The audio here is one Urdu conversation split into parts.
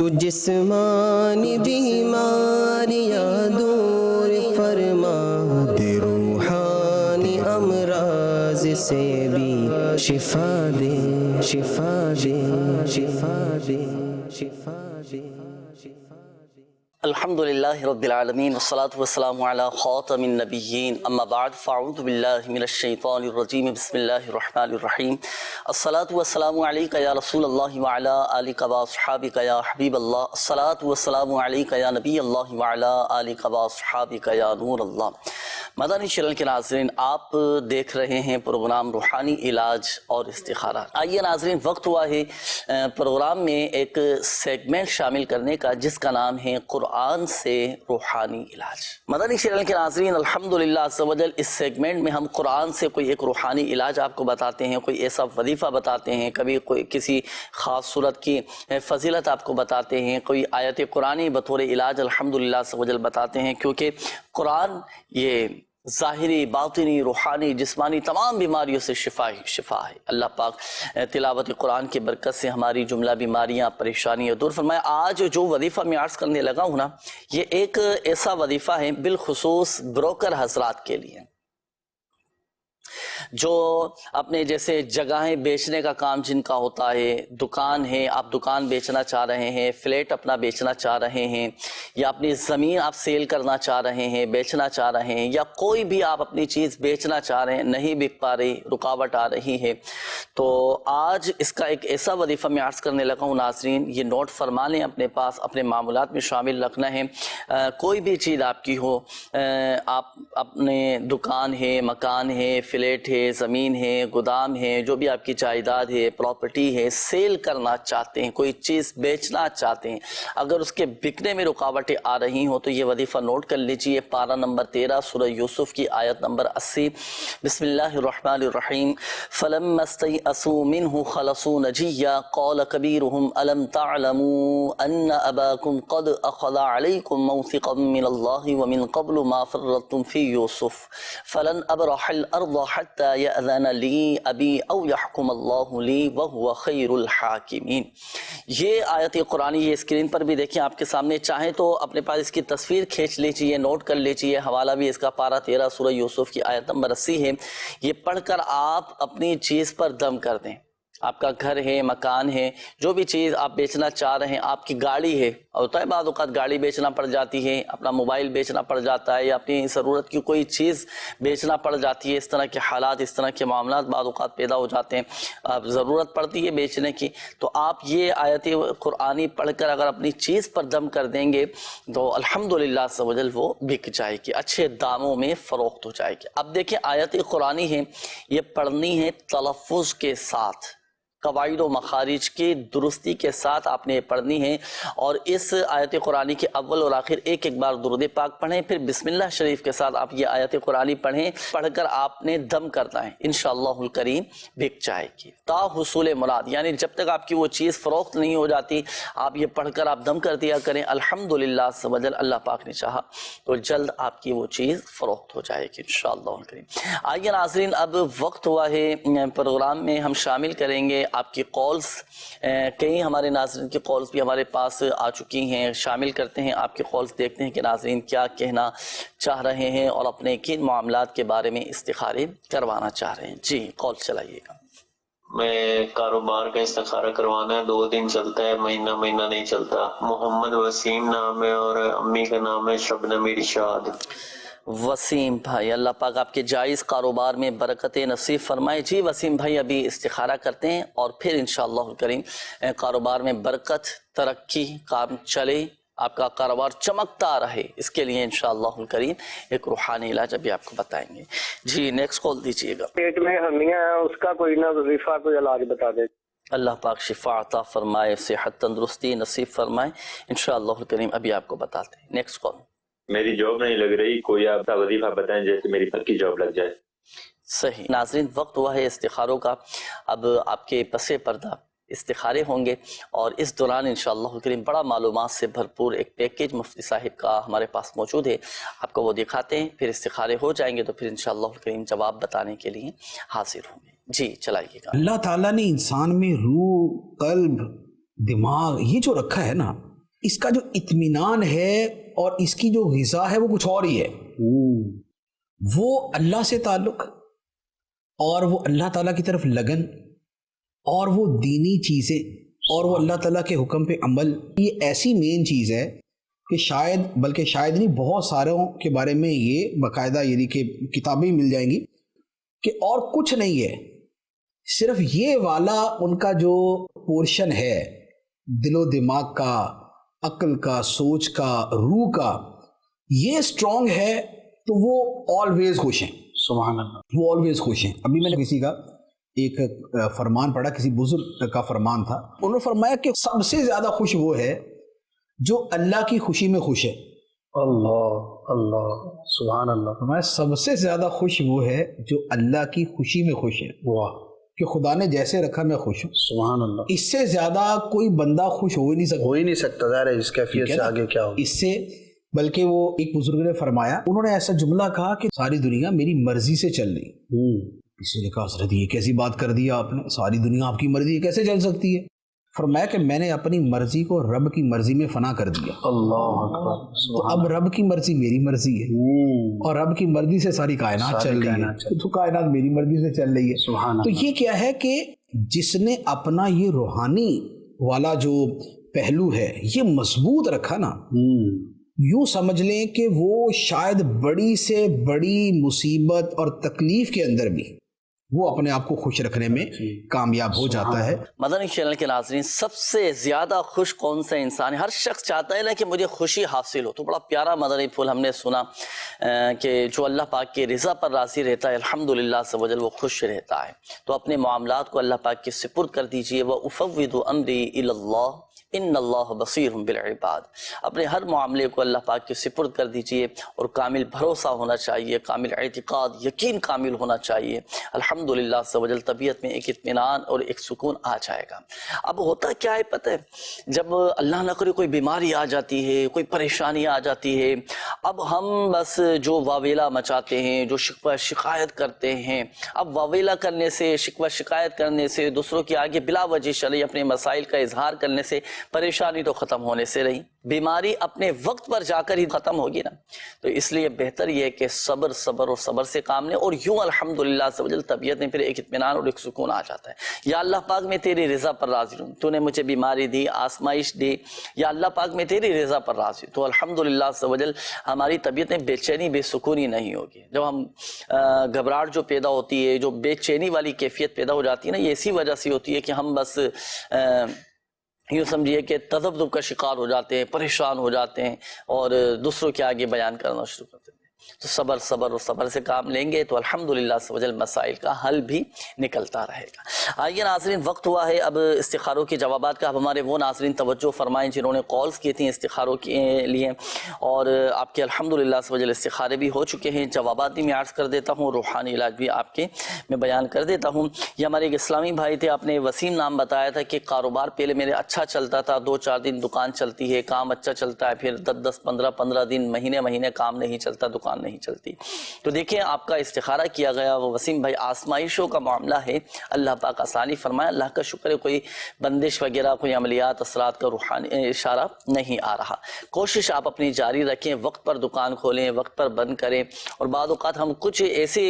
تو جسمانی بیماریاں دور فرما دے، روحانی امراض سے بھی شفا دے، شفا دے، شفا دے، شفا دے، شفا دے۔ الحمدللہ رب العالمین والصلاة والسلام علی خاتم النبیین، اما بعد فاعوذ باللہ من الشیطان الرجیم، بسم اللہ الرحمن الرحیم۔ الصلاة والسلام علیکہ یا رسول اللہ وعلی آلکہ واصحابکہ یا حبیب اللہ، الصلاة والسلام علیکہ یا نبی اللہ وعلی آلکہ واصحابکہ یا نور اللہ۔ مدنی چینل کے ناظرین، آپ دیکھ رہے ہیں پروگرام روحانی علاج اور استخارہ۔ آئیے ناظرین، وقت ہوا ہے پروگرام میں ایک سیگمنٹ شامل کرنے کا جس کا نام ہے قرآن سے روحانی علاج۔ مدنی چینل کے ناظرین، الحمدللہ عز و جل اس سیگمنٹ میں ہم قرآن سے کوئی ایک روحانی علاج آپ کو بتاتے ہیں، کوئی ایسا وظیفہ بتاتے ہیں، کبھی کوئی کسی خاص صورت کی فضیلت آپ کو بتاتے ہیں، کوئی آیت قرآنی بطور علاج الحمدللہ عز و جل بتاتے ہیں، کیونکہ قرآن یہ ظاہری، باطنی، روحانی، جسمانی تمام بیماریوں سے شفا ہے۔ اللہ پاک تلاوت قرآن کی برکت سے ہماری جملہ بیماریاں، پریشانیاں دور فرمائے۔ آج جو وظیفہ میں عرض کرنے لگا ہوں نا، یہ ایک ایسا وظیفہ ہے بالخصوص بروکر حضرات کے لیے، جو اپنے جیسے جگہیں بیچنے کا کام جن کا ہوتا ہے، دکان ہے، آپ دکان بیچنا چاہ رہے ہیں، فلیٹ اپنا بیچنا چاہ رہے ہیں، یا اپنی زمین آپ سیل کرنا چاہ رہے ہیں، بیچنا چاہ رہے ہیں، یا کوئی بھی آپ اپنی چیز بیچنا چاہ رہے ہیں، نہیں بک پا رہی، رکاوٹ آ رہی ہے، تو آج اس کا ایک ایسا وظیفہ میں عرض کرنے لگا ہوں ناظرین، یہ نوٹ فرما لیں اپنے پاس، اپنے معاملات میں شامل رکھنا ہے۔ کوئی بھی چیز آپ کی ہو، آپ اپنے دکان ہے، مکان ہے، فلیٹ ہے، زمین ہے، گودام ہے، جو بھی آپ کی جائیداد ہے، پراپرٹی ہے، سیل کرنا چاہتے ہیں، کوئی چیز بیچنا چاہتے ہیں، اگر اس کے بکنے میں رکاوٹیں آ رہی ہوں تو یہ وظیفہ نوٹ کر لیجئے۔ پارہ نمبر 13 سورہ یوسف کی آیت نمبر 80، بسم اللہ الرحمن الرحیم۔ فَلَمَّا اسْتَيْأَسُوا مِنْهُ خَلَصُوا نَجِيًّا قَالَ كَبِيرُهُمْ أَلَمْ تَعْلَمُوا أَنَّ أَبَاكُمْ قَدْ أَخَذَ عَلَيْكُمْ مَوْثِقًا مِّنَ اللَّهِ وَمِنْ قَبْلُ مَا فَرَّطْتُمْ فِي يُوسُفَ فَلَنْ أَبْرَحَ الْأَرْضَ حَتَّى يَأْذَنَ لِي أَبِي أَوْ يَحْكُمَ اللَّهُ لِي وَهُوَ خَيْرُ الْحَاكِمِينَ۔ یہ آیت قرآنی یہ اسکرین پر بھی دیکھیں آپ کے سامنے، چاہیں تو اپنے پاس اس کی تصویر کھینچ لیجئے، نوٹ کر لیجئے، حوالہ بھی اس کا پارہ 13 سورہ یوسف کی آیت نمبر 80 ہے۔ یہ پڑھ کر آپ اپنی چیز پر دم کر دیں۔ آپ کا گھر ہے، مکان ہے، جو بھی چیز آپ بیچنا چاہ رہے ہیں، آپ کی گاڑی ہے، اور ہوتا ہے بعض اوقات گاڑی بیچنا پڑ جاتی ہے، اپنا موبائل بیچنا پڑ جاتا ہے، یا اپنی ضرورت کی کوئی چیز بیچنا پڑ جاتی ہے، اس طرح کے حالات، اس طرح کے معاملات بعض اوقات پیدا ہو جاتے ہیں، اب ضرورت پڑتی ہے بیچنے کی، تو آپ یہ آیت قرآنی پڑھ کر اگر اپنی چیز پر دم کر دیں گے تو الحمدللہ عز و جل وہ بک جائے گی، اچھے داموں میں فروخت ہو جائے گی۔ اب دیکھیں آیت قرآنی ہے، یہ پڑھنی ہے تلفظ کے ساتھ، قواعد و مخارج کی درستی کے ساتھ آپ نے پڑھنی ہے، اور اس آیت قرآنی کے اول اور آخر ایک ایک بار درود پاک پڑھیں، پھر بسم اللہ شریف کے ساتھ آپ یہ آیت قرآنی پڑھیں، پڑھ کر آپ نے دم کرنا ہے، انشاءاللہ الکریم بک جائے گی تا حصول مراد، یعنی جب تک آپ کی وہ چیز فروخت نہیں ہو جاتی آپ یہ پڑھ کر آپ دم کر دیا کریں، الحمدللہ عز و جل اللہ پاک نے چاہا تو جلد آپ کی وہ چیز فروخت ہو جائے گی انشاءاللہ الکریم۔ آئیے ناظرین، اب وقت ہوا ہے پروگرام میں ہم شامل کریں گے آپ کی کالز، کئی ہمارے ناظرین کی کالز بھی ہمارے پاس آ چکی ہیں، شامل کرتے ہیں آپ کی کالز، دیکھتے ہیں کہ ناظرین کیا کہنا چاہ رہے ہیں اور اپنے کن معاملات کے بارے میں استخارے کروانا چاہ رہے ہیں۔ جی کال چلائیے گا۔ میں کاروبار کا استخارہ کروانا ہے، 2 دن چلتا ہے، مہینہ نہیں چلتا۔ محمد وسیم نام ہے اور امی کا نام ہے شبنم ارشاد۔ وسیم بھائی، اللہ پاک آپ کے جائز کاروبار میں برکت نصیب فرمائے۔ جی وسیم بھائی، ابھی استخارہ کرتے ہیں اور پھر انشاءاللہ الکریم کاروبار میں برکت، ترقی، کام چلے، آپ کا کاروبار چمکتا رہے، اس کے لیے انشاءاللہ الکریم ایک روحانی علاج ابھی آپ کو بتائیں گے۔ جی نیکسٹ کال دیجیے گا۔ پیٹ میں ہمیاں ہیں، اس کا کوئی نہ وظیفہ، کوئی علاج بتا دے۔ اللہ پاک شفا عطا فرمائے، صحت تندرستی نصیب فرمائے، انشاءاللہ الکریم ابھی آپ کو بتاتے ہیں۔ Next call. میری جاب نہیں لگ رہی، کوئی آپ کا وظیفہ بتائیں جیسے میری پکی جاب لگ جائے۔ صحیح ناظرین، وقت ہوا ہے استخاروں کا، اب آپ کے پس پردہ استخارے ہوں گے، اور اس دوران انشاءاللہ الکریم بڑا معلومات سے بھرپور ایک پیکیج مفتی صاحب کا ہمارے پاس موجود ہے، آپ کو وہ دکھاتے ہیں، پھر استخارے ہو جائیں گے تو پھر انشاءاللہ الکریم جواب بتانے کے لیے حاضر ہوں گے۔ جی چلائیے گا۔ اللہ تعالیٰ نے انسان میں روح، قلب، دماغ یہ جو رکھا ہے نا، اس کا جو اطمینان ہے اور اس کی جو غذا ہے وہ کچھ اور ہی ہے. وہ اللہ سے تعلق اور وہ اللہ تعالیٰ کی طرف لگن اور وہ دینی چیزیں اور وہ اللہ تعالیٰ کے حکم پہ عمل، یہ ایسی مین چیز ہے کہ شاید، بلکہ شاید نہیں، بہت ساروں کے بارے میں یہ باقاعدہ یعنی کہ کتابیں مل جائیں گی کہ اور کچھ نہیں ہے، صرف یہ والا ان کا جو پورشن ہے دل و دماغ کا، عقل کا، سوچ کا، روح کا، یہ سٹرونگ ہے تو وہ آلویز خوش ہیں. سبحان اللہ. وہ آلویز خوش ہیں. ابھی میں نے کسی کا ایک فرمان پڑھا، کسی بزرگ کا فرمان تھا، انہوں نے فرمایا کہ سب سے زیادہ خوش وہ ہے جو اللہ کی خوشی میں خوش ہے. اللہ اللہ سبحان اللہ. فرمایا سب سے زیادہ خوش وہ ہے جو اللہ کی خوشی میں خوش ہے. واہ، کہ خدا نے جیسے رکھا میں خوش ہوں. سبحان اللہ. اس سے زیادہ کوئی بندہ خوش ہو ہی نہیں سکتا. ہو ہی نہیں سکتا. ظاہر ہے اس کیفیت سے آگے کیا ہو. اس سے بلکہ وہ ایک بزرگ نے فرمایا، انہوں نے ایسا جملہ کہا کہ ساری دنیا میری مرضی سے چل رہی. کسی نے کہا حضرت یہ کیسی بات کر دیا آپ نے، ساری دنیا آپ کی مرضی کیسے چل سکتی ہے؟ فرمایا کہ میں نے اپنی مرضی کو رب کی مرضی میں فنا کر دیا. اللہ اکبر. تو اب رب کی مرضی میری مرضی ہے اور رب کی مرضی سے ساری کائنات چل رہی ہے، تو کائنات میری مرضی سے چل رہی ہے. تو یہ کیا ہے کہ جس نے اپنا یہ روحانی والا جو پہلو ہے یہ مضبوط رکھا نا، یوں سمجھ لیں کہ وہ شاید بڑی سے بڑی مصیبت اور تکلیف کے اندر بھی وہ اپنے آپ کو خوش رکھنے میں کامیاب ہو جاتا ہے. مدنی چینل کے ناظرین، سب سے زیادہ خوش کون سا انسان ہے؟ ہر شخص چاہتا ہے نا کہ مجھے خوشی حاصل ہو. تو بڑا پیارا مدنی پھول ہم نے سنا کہ جو اللہ پاک کی رضا پر راضی رہتا ہے الحمدللہ عز و جل وہ خوش رہتا ہے. تو اپنے معاملات کو اللہ پاک کے سپرد کر دیجئے. وَأُفَوِّضُ أَمْرِي إِلَى اللَّهِ ان اللہ بصیر بالعباد. اپنے ہر معاملے کو اللہ پاک کے سپرد کر دیجئے اور کامل بھروسہ ہونا چاہیے، کامل اعتقاد، یقین کامل ہونا چاہیے. الحمدللہ عز و جل طبیعت میں ایک اطمینان اور ایک سکون آ جائے گا. اب ہوتا کیا ہے پتہ ہے، جب اللہ نہ کرے کوئی بیماری آ جاتی ہے، کوئی پریشانی آ جاتی ہے، اب ہم بس جو واویلا مچاتے ہیں، جو شکوہ شکایت کرتے ہیں. اب واویلا کرنے سے، شکوہ شکایت کرنے سے، دوسروں کے آگے بلا وجہ شرعی اپنے مسائل کا اظہار کرنے سے پریشانی تو ختم ہونے سے رہی، بیماری اپنے وقت پر جا کر ہی ختم ہوگی نا. تو اس لیے بہتر یہ ہے کہ صبر صبر اور صبر سے کام لیں. اور یوں الحمدللہ عز و جل طبیعت میں پھر ایک اطمینان اور ایک سکون آ جاتا ہے. یا اللہ پاک میں تیری رضا پر راضی ہوں، تو نے مجھے بیماری دی، آزمائش دی، یا اللہ پاک میں تیری رضا پر راضی ہوں، تو الحمدللہ عز و جل ہماری طبیعت میں بے چینی بے سکونی نہیں ہوگی. جب ہم گھبراہٹ جو پیدا ہوتی ہے، جو بے چینی والی کیفیت پیدا ہو جاتی ہے نا، یہ اسی وجہ سے ہوتی ہے کہ ہم بس یوں سمجھیے کہ تذبذب کا شکار ہو جاتے ہیں، پریشان ہو جاتے ہیں اور دوسروں کے آگے بیان کرنا شروع کرتے ہیں. تو صبر صبر اور صبر سے کام لیں گے تو الحمدللہ عز و جل مسائل کا حل بھی نکلتا رہے گا. آئیے ناظرین، وقت ہوا ہے اب استخاروں کے جوابات کا. اب ہمارے وہ ناظرین توجہ فرمائیں جنہوں نے کالز کی تھیں استخاروں کے لیے، اور آپ کے الحمدللہ عز و جل استخارے بھی ہو چکے ہیں. جوابات بھی میں عرض کر دیتا ہوں، روحانی علاج بھی آپ کے میں بیان کر دیتا ہوں. یہ ہمارے ایک اسلامی بھائی تھے، آپ نے وسیم نام بتایا تھا کہ کاروبار پہلے میرے اچھا چلتا تھا، 2-4 دن دکان چلتی ہے، کام اچھا چلتا ہے، پھر 10-10 15-15 دن مہینے کام نہیں چلتا، دکان نہیں چلتی. تو دیکھیں آپ کا استخارہ کیا گیا، وہ وسیم بھائی آزمائشوں کا معاملہ ہے، اللہ پاک آسانی فرمائے. اللہ کا شکر ہے کوئی بندش وغیرہ، کوئی عملیات اثرات کا روحانی اشارہ نہیں آ رہا. کوشش آپ اپنی جاری رکھیں، وقت پر دکان کھولیں، وقت پر بند کریں. اور بعض اوقات ہم کچھ ایسے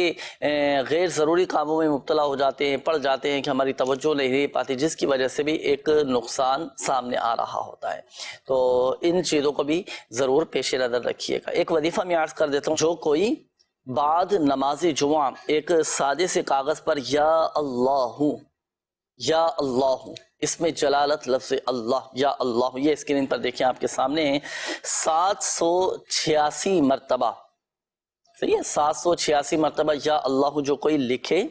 غیر ضروری کاموں میں مبتلا ہو جاتے ہیں، پڑ جاتے ہیں کہ ہماری توجہ نہیں رہ پاتی، جس کی وجہ سے بھی ایک نقصان سامنے آ رہا ہوتا ہے. تو ان چیزوں کو بھی ضرور پیش نظر رکھیے گا. ایک وظیفہ میں عرض کر دیتا ہوں، جو کوئی بعد نماز جمعہ ایک سادے سے کاغذ پر یا اللہ اس میں جلالت لفظ اللہ، یا اللہ، یہ اسکرین پر دیکھیں آپ کے سامنے ہیں، 786 مرتبہ، صحیح ہے، 786 مرتبہ یا اللہ جو کوئی لکھے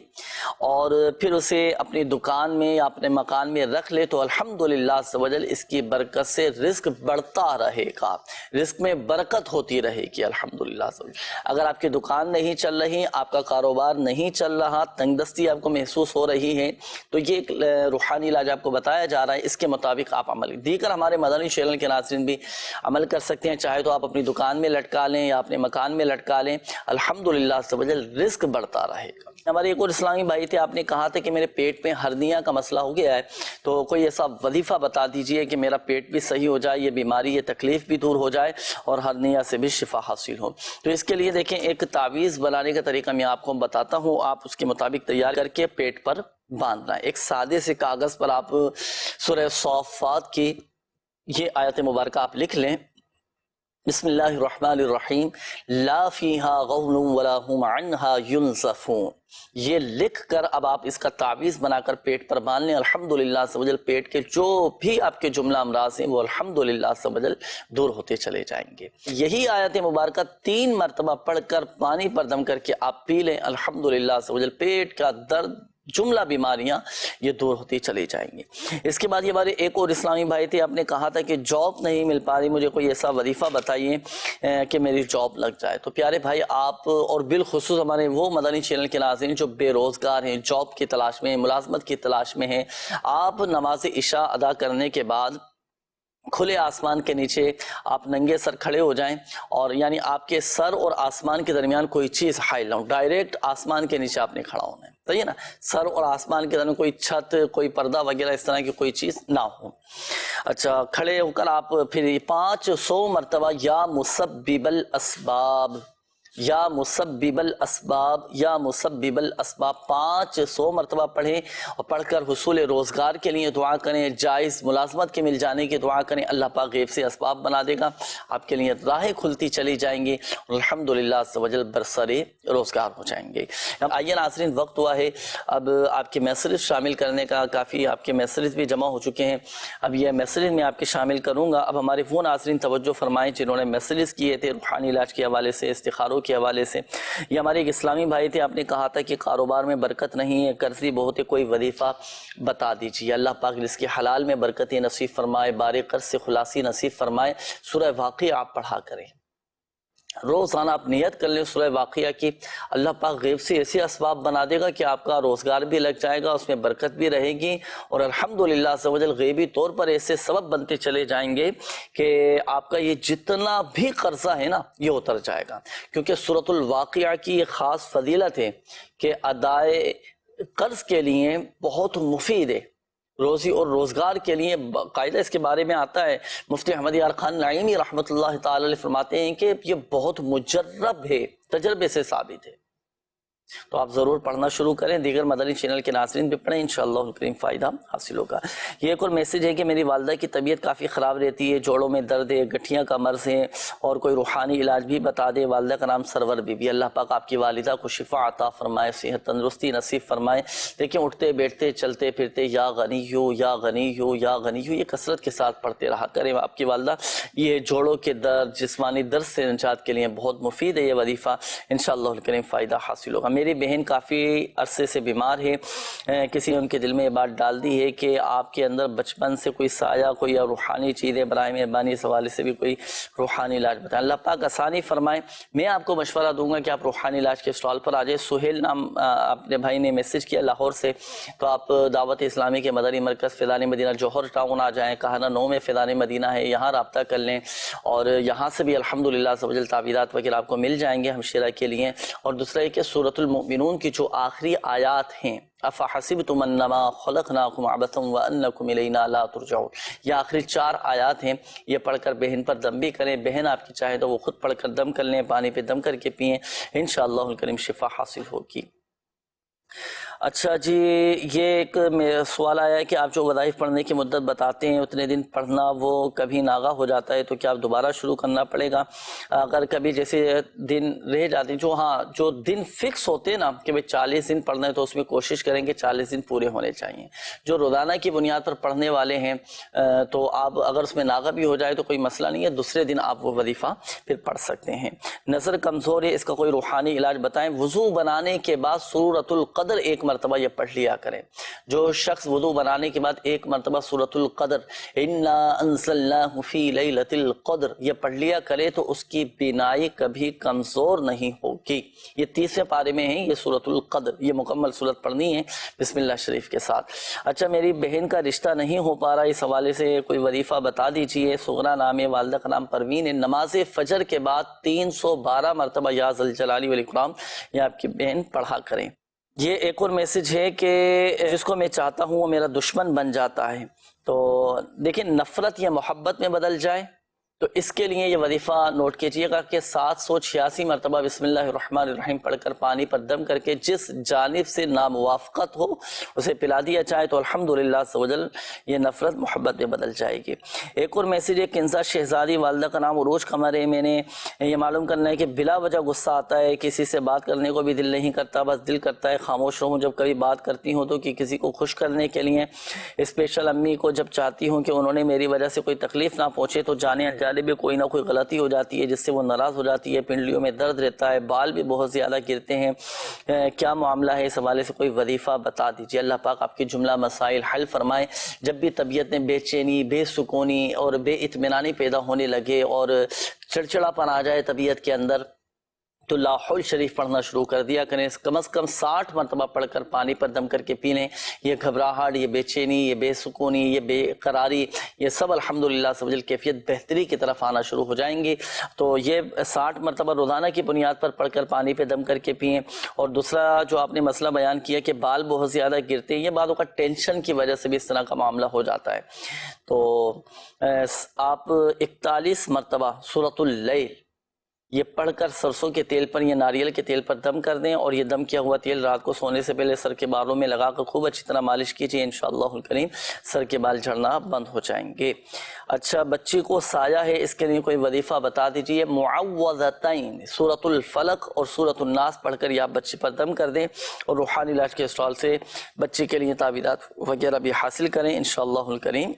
اور پھر اسے اپنی دکان میں یا اپنے مکان میں رکھ لے تو الحمدللہ عز و جل اس کی برکت سے رزق بڑھتا رہے گا، رزق میں برکت ہوتی رہے گی الحمدللہ عز و جل. اگر آپ کی دکان نہیں چل رہی، آپ کا کاروبار نہیں چل رہا، تنگ دستی آپ کو محسوس ہو رہی ہے، تو یہ ایک روحانی علاج آپ کو بتایا جا رہا ہے، اس کے مطابق آپ عمل دیگر ہمارے مدنی چینل کے ناظرین بھی عمل کر سکتے ہیں. چاہے تو آپ اپنی دکان میں لٹکا لیں یا اپنے مکان میں لٹکا لیں. الحمدللہ سے وجل رزق بڑھتا رہے گا۔ ہمارے ایک اور اسلامی بھائی تھے، آپ نے کہا تھا کہ میرے پیٹ میں ہرنیا کا مسئلہ ہو گیا ہے، تو کوئی ایسا وظیفہ بتا دیجئے کہ میرا پیٹ بھی صحیح ہو جائے، یہ بیماری یہ تکلیف بھی دور ہو جائے اور ہرنیا سے بھی شفا حاصل ہو۔ تو اس کے لیے دیکھیں ایک تعویذ بنانے کا طریقہ میں آپ کو بتاتا ہوں، آپ اس کے مطابق تیار کر کے پیٹ پر باندھنا ہے۔ ایک سادے سے کاغذ پر آپ سورہ صافات کی یہ آیت مبارکہ آپ لکھ لیں، بسم اللہ الرحمن الرحیم، لا فیہا غول ولا ہم عنہا ینزفون، یہ لکھ کر اب آپ اس کا تعویذ بنا کر پیٹ پر باندھ لیں۔ الحمدللہ سے وجل پیٹ کے جو بھی آپ کے جملہ امراض ہیں وہ الحمدللہ سے وجل دور ہوتے چلے جائیں گے۔ یہی آیت مبارکہ 3 مرتبہ پڑھ کر پانی پر دم کر کے آپ پی لیں، الحمدللہ سے وجل پیٹ کا درد جملہ بیماریاں یہ دور ہوتی چلی جائیں گی۔ اس کے بعد یہ ہمارے ایک اور اسلامی بھائی تھے، آپ نے کہا تھا کہ جاب نہیں مل پا رہی، مجھے کوئی ایسا وظیفہ بتائیے کہ میری جاب لگ جائے۔ تو پیارے بھائی آپ اور بالخصوص ہمارے وہ مدنی چینل کے ناظرین جو بے روزگار ہیں، جاب کی تلاش میں، ملازمت کی تلاش میں ہیں، آپ نماز عشاء ادا کرنے کے بعد کھلے آسمان کے نیچے آپ ننگے سر کھڑے ہو جائیں، اور یعنی آپ کے سر اور آسمان کے درمیان کوئی چیز حائل نہ ہو، ڈائریکٹ آسمان کے نیچے آپ نے کھڑا ہونا ہے، صحیح ہے نا، سر اور آسمان کے درمیان کوئی چھت کوئی پردہ وغیرہ اس طرح کی کوئی چیز نہ ہو۔ اچھا، کھڑے ہو کر آپ پھر 500 مرتبہ یا مسبب الاسباب، یا مسبب الاسباب، یا مسبب الاسباب 500 مرتبہ پڑھیں، اور پڑھ کر حصول روزگار کے لیے دعا کریں، جائز ملازمت کے مل جانے کی دعا کریں، اللہ پاک غیب سے اسباب بنا دے گا، آپ کے لیے راہیں کھلتی چلی جائیں گی، الحمدللہ عز و جل برسر روزگار ہو جائیں گے۔ اب آئیے ناظرین، وقت ہوا ہے اب آپ کے میسیج شامل کرنے کا، کافی آپ کے میسیج بھی جمع ہو چکے ہیں، اب یہ میسیج میں آپ کے شامل کروں گا۔ اب ہمارے وہ ناظرین توجہ فرمائیں جنہوں نے میسیج کیے تھے روحانی علاج کے حوالے سے، استخاروں کے حوالے سے۔ یہ ہمارے ایک اسلامی بھائی تھے، آپ نے کہا تھا کہ کاروبار میں برکت نہیں ہے، قرضی بہت ہے، کوئی وظیفہ بتا دیجیے، اللہ پاک اس کے حلال میں برکتیں نصیب فرمائے، بارے قرض سے خلاصی نصیب فرمائے۔ سورہ واقعہ آپ پڑھا کریں، روزانہ آپ نیت کر لیں سورہ واقعہ کی، اللہ پاک غیب سے ایسے اسباب بنا دے گا کہ آپ کا روزگار بھی لگ جائے گا، اس میں برکت بھی رہے گی، اور الحمدللہ عز و جل غیبی طور پر ایسے سبب بنتے چلے جائیں گے کہ آپ کا یہ جتنا بھی قرضہ ہے نا یہ اتر جائے گا، کیونکہ سورۃ الواقعہ کی یہ خاص فضیلت ہے کہ ادائے قرض کے لیے بہت مفید ہے، روزی اور روزگار کے لیے قاعدہ اس کے بارے میں آتا ہے۔ مفتی احمد یار خان نعیمی رحمۃ اللہ تعالی علیہ فرماتے ہیں کہ یہ بہت مجرب ہے، تجربے سے ثابت ہے، تو آپ ضرور پڑھنا شروع کریں، دیگر مدنی چینل کے ناظرین بھی پڑھیں، انشاءاللہ کریم فائدہ حاصل ہوگا۔ یہ ایک اور میسیج ہے کہ میری والدہ کی طبیعت کافی خراب رہتی ہے، جوڑوں میں درد ہے، گٹھیاں کا مرض ہے، اور کوئی روحانی علاج بھی بتا دے۔ والدہ کا نام سرور بی بی، اللہ پاک آپ کی والدہ کو شفا عطا فرمائے، صحت تندرستی نصیب فرمائے۔ دیکھیں اٹھتے بیٹھتے چلتے پھرتے یا غنی ہو یا غنی ہو یا غنی ہو، یہ کثرت کے ساتھ پڑھتے رہا کریں آپ کی والدہ، یہ جوڑوں کے درد، جسمانی درد سے نجات کے لیے بہت مفید ہے یہ وظیفہ، انشاءاللہ کریم فائدہ حاصل ہوگا۔ میری بہن کافی عرصے سے بیمار ہے، کسی نے ان کے دل میں یہ بات ڈال دی ہے کہ آپ کے اندر بچپن سے کوئی سایہ، کوئی روحانی چیزیں، برائے مہربانی اس حوالے سے بھی کوئی روحانی علاج بتائیں، اللہ پاک آسانی فرمائے۔ میں آپ کو مشورہ دوں گا کہ آپ روحانی علاج کے اسٹال پر آ جائیں۔ سہیل نام اپنے بھائی نے میسیج کیا لاہور سے، تو آپ دعوت اسلامی کے مدنی مرکز فیضان مدینہ جوہر ٹاؤن آ جائیں، کہانہ 9 میں فیضان مدینہ ہے، یہاں رابطہ کر لیں، اور یہاں سے بھی الحمدللہ عز و جل تعویذات وغیرہ آپ کو مل جائیں گے ہمشیرہ کے لیے۔ اور دوسرا یہ کہ سورۃ المؤمنون کی جو آخری آیات ہیں، افحسبتم انما خلقناکم عبثا وانکم الینا لا ترجعون، یہ آخری 4 آیات ہیں، یہ پڑھ کر بہن پر دم بھی کریں، بہن آپ کی چاہے تو وہ خود پڑھ کر دم کر لیں، پانی پہ دم کر کے پئیں، انشاءاللہ الکریم شفا حاصل ہوگی۔ اچھا جی، یہ ایک سوال آیا ہے کہ آپ جو وظائف پڑھنے کی مدت بتاتے ہیں اتنے دن پڑھنا وہ کبھی ناغہ ہو جاتا ہے، تو کیا آپ دوبارہ شروع کرنا پڑے گا؟ اگر کبھی جیسے دن رہ جاتے ہیں، جو دن فکس ہوتے ہیں نا کہ بھئی 40 دن پڑھنا ہے، تو اس میں کوشش کریں کہ 40 دن پورے ہونے چاہیے۔ جو روزانہ کی بنیاد پر پڑھنے والے ہیں تو آپ اگر اس میں ناغہ بھی ہو جائے تو کوئی مسئلہ نہیں ہے، دوسرے دن آپ وہ وظیفہ پھر پڑھ سکتے ہیں۔ نظر کمزور ہے، اس کا کوئی روحانی علاج بتائیں۔ وضو بنانے کے بعد سورۃ القدر ایک مرتبہ یہ پڑھ لیا کریں۔ جو شخص وضو بنانے کے بعد ایک مرتبہ سورۃ القدر انا انزلناہ فی لیلۃ القدر یہ پڑھ لیا کرے تو اس کی بینائی کبھی کمزور نہیں ہوگی۔ کی. یہ 30ویں پارے میں ہے یہ سورۃ القدر. یہ مکمل سورت پڑھنی ہے بسم اللہ شریف کے ساتھ. اچھا میری بہن کا رشتہ نہیں ہو پا رہا, اس حوالے سے کوئی وظیفہ بتا دیجئے. سغرا نام ہے, والدہ کا نام پروین ہے. نماز فجر کے بعد 312 مرتبہ یا ذل جلال والاکرام یہ آپ کی بہن پڑھا کریں. یہ ایک اور میسج ہے کہ جس کو میں چاہتا ہوں وہ میرا دشمن بن جاتا ہے. تو دیکھیں نفرت یا محبت میں بدل جائے تو اس کے لیے یہ وظیفہ نوٹ کیجئے گا کہ 786 مرتبہ بسم اللہ الرحمن الرحیم پڑھ کر پانی پر دم کر کے جس جانب سے ناموافقت ہو اسے پلا دیا جائے تو الحمدللہ عز و جل یہ نفرت محبت میں بدل جائے گی. ایک اور میسیج ہے کنزا شہزادی, والدہ کا نام عروج قمر ہے. میں نے یہ معلوم کرنا ہے کہ بلا وجہ غصہ آتا ہے, کسی سے بات کرنے کو بھی دل نہیں کرتا, بس دل کرتا ہے خاموش رہوں. جب کبھی بات کرتی ہوں تو کہ کسی کو خوش کرنے کے لیے اسپیشل امی کو جب چاہتی ہوں کہ انہوں نے میری وجہ سے کوئی تکلیف نہ پہنچے تو جانے انجانے بھی کوئی نہ کوئی غلطی ہو جاتی ہے جس سے وہ ناراض ہو جاتی ہے. پنڈلیوں میں درد رہتا ہے, بال بھی بہت زیادہ گرتے ہیں. کیا معاملہ ہے, اس حوالے سے کوئی وظیفہ بتا دیجیے. اللہ پاک آپ کی جملہ مسائل حل فرمائے. جب بھی طبیعت میں بے چینی, بے سکونی اور بے اطمینانی پیدا ہونے لگے اور چڑچڑا پن آ جائے طبیعت کے اندر تو لا حول شریف پڑھنا شروع کر دیا کریں. کم از کم 60 مرتبہ پڑھ کر پانی پر دم کر کے پی لیں. یہ گھبراہٹ, یہ بے چینی, یہ بے سکونی, یہ بے قراری, یہ سب الحمدللہ سبجل کیفیت بہتری کی طرف آنا شروع ہو جائیں گے. تو یہ 60 مرتبہ روزانہ کی بنیاد پر پڑھ کر پانی پہ دم کر کے پئیں. اور دوسرا جو آپ نے مسئلہ بیان کیا کہ بال بہت زیادہ گرتے ہیں, یہ بعضوں کا ٹینشن کی وجہ سے بھی اس طرح کا معاملہ ہو جاتا ہے. تو آپ 41 مرتبہ سورۃ اللیل یہ پڑھ کر سرسوں کے تیل پر یا ناریل کے تیل پر دم کر دیں, اور یہ دم کیا ہوا تیل رات کو سونے سے پہلے سر کے بالوں میں لگا کر خوب اچھی طرح مالش کیجیے. انشاءاللہ الکریم سر کے بال جھڑنا بند ہو جائیں گے. اچھا بچی کو سایہ ہے, اس کے لیے کوئی وظیفہ بتا دیجیے. معوذتین سورۃ الفلق اور سورۃ الناس پڑھ کر یا بچی پر دم کر دیں اور روحانی علاج کے اسٹال سے بچی کے لیے تعویذات وغیرہ بھی حاصل کریں. انشاءاللہ الکریم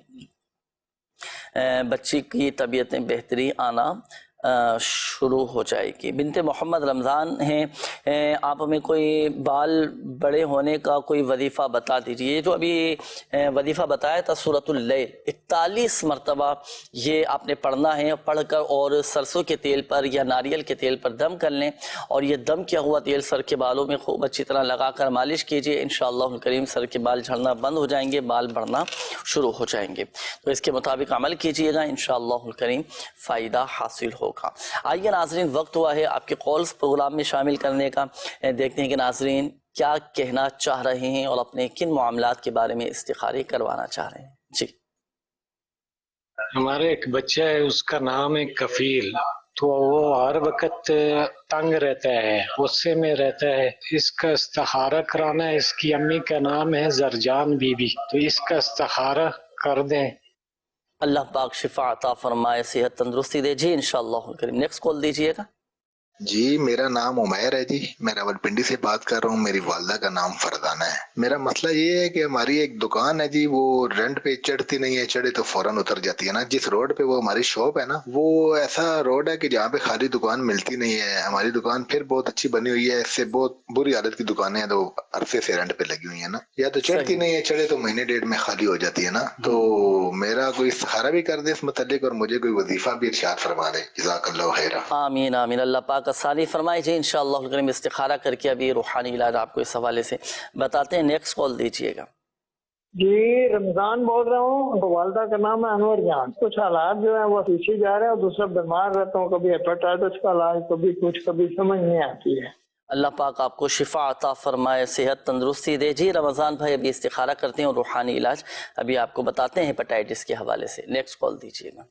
بچی کی طبیعت میں بہتری آنا شروع ہو جائے گی. بنت محمد رمضان ہیں, آپ ہمیں کوئی بال بڑے ہونے کا کوئی وظیفہ بتا دیجئے. جو ابھی وظیفہ بتایا تھا سورۃ اللیل 41 مرتبہ یہ آپ نے پڑھنا ہے. پڑھ کر اور سرسوں کے تیل پر یا ناریل کے تیل پر دم کر لیں اور یہ دم کیا ہوا تیل سر کے بالوں میں خوب اچھی طرح لگا کر مالش کیجئے. انشاءاللہ الکریم سر کے بال جھڑنا بند ہو جائیں گے, بال بڑھنا شروع ہو جائیں گے. تو اس کے مطابق عمل کیجئے گا, انشاءاللہ الکریم فائدہ حاصل ہوگا. آئیے ناظرین وقت ہوا ہے آپ کے کالز پروگرام میں شامل کرنے کا. دیکھتے ہیں کہ ناظرین کیا کہنا چاہ رہے ہیں اور اپنے کن معاملات کے بارے میں استخارے کروانا چاہ رہے ہیں. جی ہمارے ایک بچہ ہے, اس کا نام ہے کفیل, تو وہ ہر وقت تنگ رہتا ہے, غصے میں رہتا ہے. اس کا استخارہ کرانا ہے. اس کی امی کا نام ہے زرجان بی بی, تو اس کا استخارہ کر دیں. اللہ پاک شفا عطا فرمائے, صحت تندرستی دے. جی انشاءاللہ الکریم نیکسٹ کال دیجئے گا. جی میرا نام عمیر ہے جی, میں راولپنڈی سے بات کر رہا ہوں. میری والدہ کا نام فردانہ ہے. میرا مسئلہ یہ ہے کہ ہماری ایک دکان ہے جی, وہ رینٹ پہ چڑھتی نہیں ہے, چڑھے تو فوراً اتر جاتی ہے نا. جس روڈ پہ وہ ہماری شاپ ہے نا, وہ ایسا روڈ ہے کہ جہاں پہ خالی دکان ملتی نہیں ہے. ہماری دکان پھر بہت اچھی بنی ہوئی ہے, اس سے بہت بری حالت کی دکانیں ہیں, تو عرصے سے رینٹ پہ لگی ہوئی ہیں نا. یا تو چڑھتی نہیں ہے, چڑھے تو مہینے ڈیڑھ میں خالی ہو جاتی ہے نا. تو میرا کوئی سہارا بھی کر دے اس متعلق, اور مجھے کوئی وظیفہ بھی ارشاد فرما دے. جزاک اللہ خیرہ. آمین آمین. اللہ پاک آسانی فرمائے. جی انشاءاللہ الکریم استخارہ کر کے ابھی روحانی علاج آپ کو اس حوالے سے بتاتے ہیں. نیکسٹ کال دیجئے گا. جی رمضان بول رہا ہوں, والدہ کا نام ہے انور جان. کچھ حالات جو ہیں وہ پیچھے جا رہے ہیں, اور دوسرا بیمار رہتا ہوں, کبھی ہیپاٹائٹس کا علاج, کبھی کچھ, کبھی سمجھ نہیں آتی ہے. اللہ پاک آپ کو شفا عطا فرمائے, صحت تندرستی دے. جی رمضان بھائی ابھی استخارہ کرتے ہیں اور روحانی علاج ابھی آپ کو بتاتے ہیں ہیپاٹائٹس کے حوالے سے. نیکسٹ کال دیجئے گا.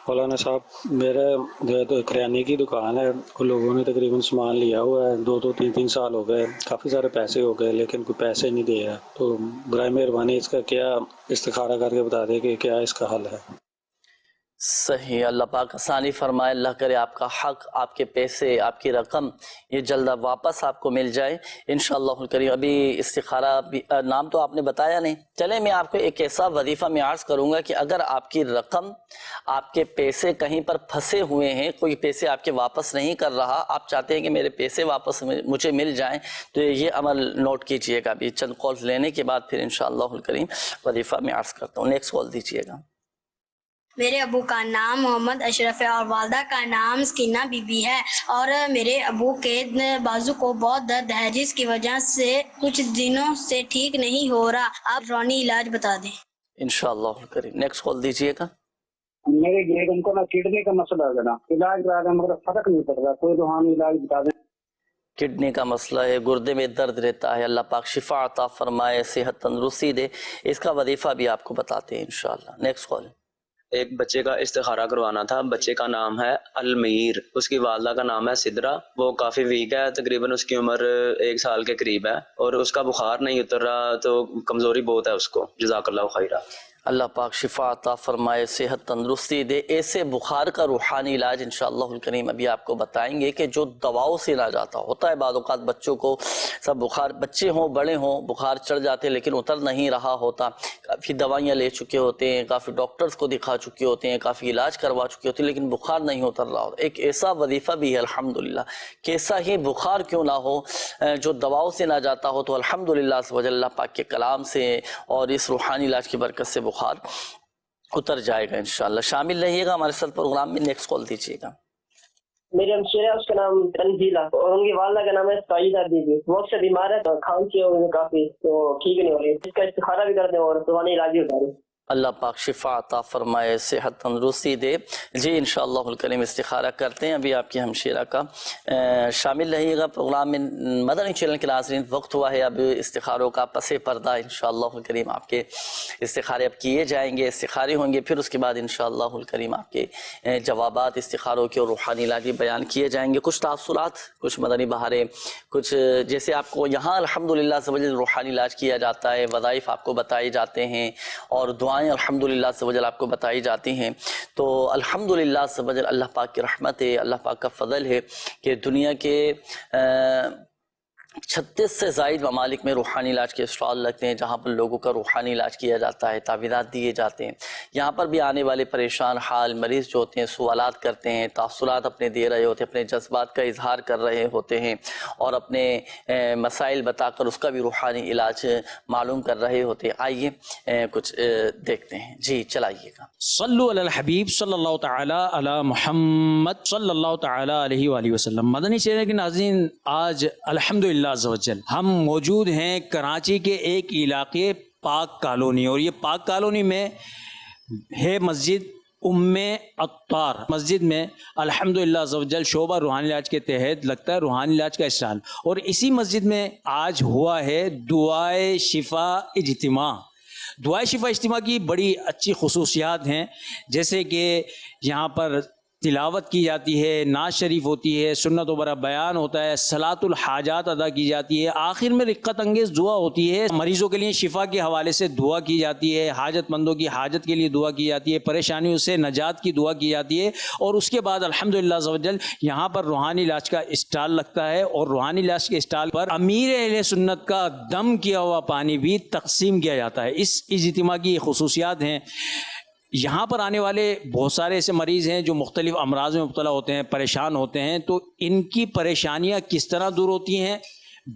مولانا صاحب میرا جو ہے تو کریانے کی دکان ہے, کچھ لوگوں نے تقریباً سامان لیا ہوا ہے, 2-3 سال ہو گئے, کافی سارے پیسے ہو گئے, لیکن کوئی پیسے نہیں دے رہا. تو برائے مہربانی اس کا کیا استخارہ کر کے بتا دے کہ کیا اس کا حل ہے. صحیح, اللہ پاک آسانی فرمائے. اللہ کرے آپ کا حق, آپ کے پیسے, آپ کی رقم یہ جلد واپس آپ کو مل جائے انشاءاللہ الکریم. ابھی استخارہ نام تو آپ نے بتایا نہیں. چلیں میں آپ کو ایک ایسا وظیفہ میں عرض کروں گا کہ اگر آپ کی رقم, آپ کے پیسے کہیں پر پھنسے ہوئے ہیں, کوئی پیسے آپ کے واپس نہیں کر رہا, آپ چاہتے ہیں کہ میرے پیسے واپس مجھے مل جائیں, تو یہ عمل نوٹ کیجئے گا. ابھی چند کالز لینے کے بعد پھر انشاءاللہ الکریم وظیفہ میں عرض کرتا ہوں. نیکسٹ کال دیجئے گا. میرے ابو کا نام محمد اشرف ہے اور والدہ کا نام سکینہ بی بی ہے، اور میرے ابو کے بازو کو بہت درد ہے جس کی وجہ سے کچھ دنوں سے ٹھیک نہیں ہو رہا، آپ روحانی علاج بتا دیں۔ انشاءاللہ کریم۔ نیکسٹ کال دیجیے گا۔ میرے گریڈ کو نا کڈنی کا مسئلہ ہے نا، علاج کرا رہے مگر فرق نہیں پڑ رہا، کوئی روحانی علاج بتا دیں۔ کڈنی کا مسئلہ ہے، گردے میں درد رہتا ہے، اللہ پاک شفا عطا فرمائے، صحت تندرستی دے، اس کا وظیفہ بھی آپ کو بتاتے ہیں انشاءاللہ۔ Next call. ایک بچے کا استخارہ کروانا تھا، بچے کا نام ہے المیر، اس کی والدہ کا نام ہے سدرا، وہ کافی ویک ہے، تقریباً اس کی عمر 1 سال کے قریب ہے، اور اس کا بخار نہیں اتر رہا، تو کمزوری بہت ہے اس کو۔ جزاک اللہ خیرہ۔ اللہ پاک شفا عطا فرمائے، صحت تندرستی دے۔ ایسے بخار کا روحانی علاج انشاءاللہ الکریم ابھی آپ کو بتائیں گے کہ جو دواؤں سے نہ جاتا ہوتا ہے۔ بعض اوقات بچوں کو سب بخار، بچے ہوں بڑے ہوں، بخار چڑھ جاتے لیکن اتر نہیں رہا ہوتا، کافی دوائیاں لے چکے ہوتے ہیں، کافی ڈاکٹرز کو دکھا چکے ہوتے ہیں، کافی علاج کروا چکے ہوتے ہیں، لیکن بخار نہیں اتر رہا ہوتا۔ ایک ایسا وظیفہ بھی ہے الحمدللہ، کیسا ہی بخار کیوں نہ ہو، جو دواؤں سے نہ جاتا ہو، تو الحمدللہ سے اللہ پاک کے کلام سے اور اس روحانی علاج کی برکت سے بخار اتر جائے گا انشاءاللہ۔ شامل رہیے گا ہمارے ساتھ پروگرام میں۔ نیکسٹ کال دیجیے گا۔ میری ہمشیرہ ہے، اس کا نام تنزیلہ، اور ان کی والدہ کا نام ہے سعیدہ بی بی، وہ اکثر بیمار ہے، تو کھانسی ہو گئی کافی، تو ٹھیک نہیں ہو رہی، اس کا استخارہ بھی کر دیں اور روحانی علاج بھی بتا دیں۔ اللہ پاک شفا عطا فرمائے، صحت تندرستی دے۔ جی انشاءاللہ الکریم استخارہ کرتے ہیں ابھی آپ کی ہمشیرہ کا۔ شامل رہیے گا پروگرام میں۔ مدنی چینل کے ناظرین، وقت ہوا ہے اب استخاروں کا، پس پردہ انشاءاللہ الکریم آپ کے استخارے اب کیے جائیں گے، استخارے ہوں گے، پھر اس کے بعد انشاءاللہ الکریم آپ کے جوابات استخاروں کے اور روحانی علاجی بیان کیے جائیں گے۔ کچھ تاثرات، کچھ مدنی بہاریں، کچھ جیسے آپ کو یہاں الحمدللہ سے روحانی علاج کیا جاتا ہے، وظائف آپ کو بتائے جاتے ہیں اور دعائیں الحمدللہ سے آپ کو بتائی جاتی ہیں، تو الحمدللہ سے اللہ پاک کی رحمت ہے، اللہ پاک کا فضل ہے کہ دنیا کے 36 سے زائد ممالک میں روحانی علاج کے اسٹال لگتے ہیں، جہاں پر لوگوں کا روحانی علاج کیا جاتا ہے، تعویذات دیے جاتے ہیں۔ یہاں پر بھی آنے والے پریشان حال مریض جو ہوتے ہیں سوالات کرتے ہیں، تاثرات اپنے دے رہے ہوتے ہیں، اپنے جذبات کا اظہار کر رہے ہوتے ہیں اور اپنے مسائل بتا کر اس کا بھی روحانی علاج معلوم کر رہے ہوتے ہیں۔ آئیے کچھ دیکھتے ہیں۔ جی چلائیے گا۔ صلو علی الحبیب صلی اللہ تعالی علی محمد صلی اللہ تعالی علیہ وآلہ وسلم۔ مدنی چینل کے ناظرین، آج الحمدللہ عز و جل ہم موجود ہیں کراچی کے ایک علاقے پاک کالونی، اور یہ پاک کالونی میں ہے مسجد ام عطار۔ مسجد میں الحمدللہ عز و جل شعبہ روحانی علاج کے تحت لگتا ہے روحانی علاج کا اسٹال، اور اسی مسجد میں آج ہوا ہے دعائے شفا اجتماع۔ دعائے شفا اجتماع کی بڑی اچھی خصوصیات ہیں، جیسے کہ یہاں پر تلاوت کی جاتی ہے، نعت شریف ہوتی ہے، سنت و برا بیان ہوتا ہے، صلاۃ الحاجات ادا کی جاتی ہے، آخر میں رقت انگیز دعا ہوتی ہے، مریضوں کے لیے شفا کے حوالے سے دعا کی جاتی ہے، حاجت مندوں کی حاجت کے لیے دعا کی جاتی ہے، پریشانیوں سے نجات کی دعا کی جاتی ہے، اور اس کے بعد الحمدللہ عز و جل یہاں پر روحانی علاج کا اسٹال لگتا ہے، اور روحانی علاج کے اسٹال پر امیر اہل سنت کا دم کیا ہوا پانی بھی تقسیم کیا جاتا ہے۔ اس اجتماع کی خصوصیات ہیں، یہاں پر آنے والے بہت سارے ایسے مریض ہیں جو مختلف امراض میں مبتلا ہوتے ہیں، پریشان ہوتے ہیں، تو ان کی پریشانیاں کس طرح دور ہوتی ہیں،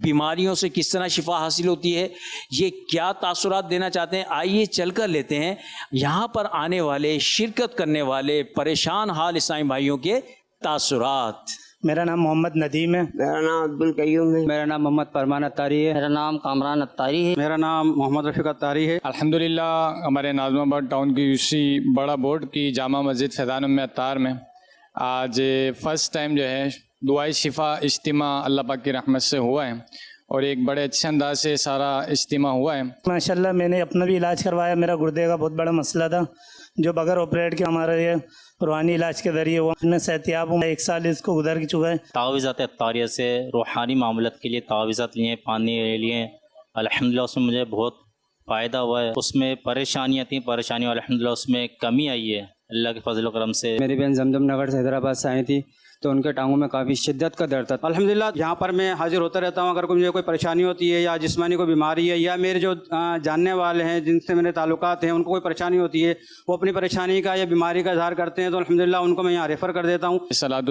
بیماریوں سے کس طرح شفا حاصل ہوتی ہے، یہ کیا تاثرات دینا چاہتے ہیں، آئیے چل کر لیتے ہیں یہاں پر آنے والے شرکت کرنے والے پریشان حال اسلامی بھائیوں کے تاثرات۔ میرا نام محمد ندیم ہے۔ میرا نام عبدالقیوم ہے۔ میرا نام محمد فرمان اتاری ہے۔ میرا نام کامران اتاری ہے۔ میرا نام محمد رفیق اتاری ہے۔ الحمدللہ ہمارے ناظم آباد ٹاؤن کی اسی بڑا بورڈ کی جامع مسجد فیضان ام عطار میں آج فرسٹ ٹائم جو ہے دعائے شفا اجتماع اللہ پاک کی رحمت سے ہوا ہے، اور ایک بڑے اچھے انداز سے سارا اجتماع ہوا ہے۔ ماشاءاللہ میں نے اپنا بھی علاج کروایا، میرا گردے کا بہت بڑا مسئلہ تھا جو بغیر آپریٹ کے ہمارے یہ روحانی علاج کے ذریعے ہوا۔ میں صحتیاب ہوں، 1 سال اس کو گزر چکا ہے۔ تعویذات عطاریہ سے روحانی معاملات کے لیے تعویذات لیے، پانی لیے، الحمدللہ اس میں مجھے بہت فائدہ ہوا ہے۔ اس میں پریشانیاں تھیں، پریشانیوں الحمدللہ اس میں کمی آئی ہے اللہ کے فضل و کرم سے۔ میری بہن زمزم نگر سے حیدرآباد سے آئی تھی، تو ان کے ٹانگوں میں کافی شدت کا درد تھا۔ الحمدللہ یہاں پر میں حاضر ہوتا رہتا ہوں، اگر مجھے کوئی پریشانی ہوتی ہے یا جسمانی کوئی بیماری ہے، یا میرے جو جاننے والے ہیں جن سے میرے تعلقات ہیں ان کو کوئی پریشانی ہوتی ہے، وہ اپنی پریشانی کا یا بیماری کا اظہار کرتے ہیں، تو الحمدللہ ان کو میں یہاں ریفر کر دیتا ہوں۔ صلاۃ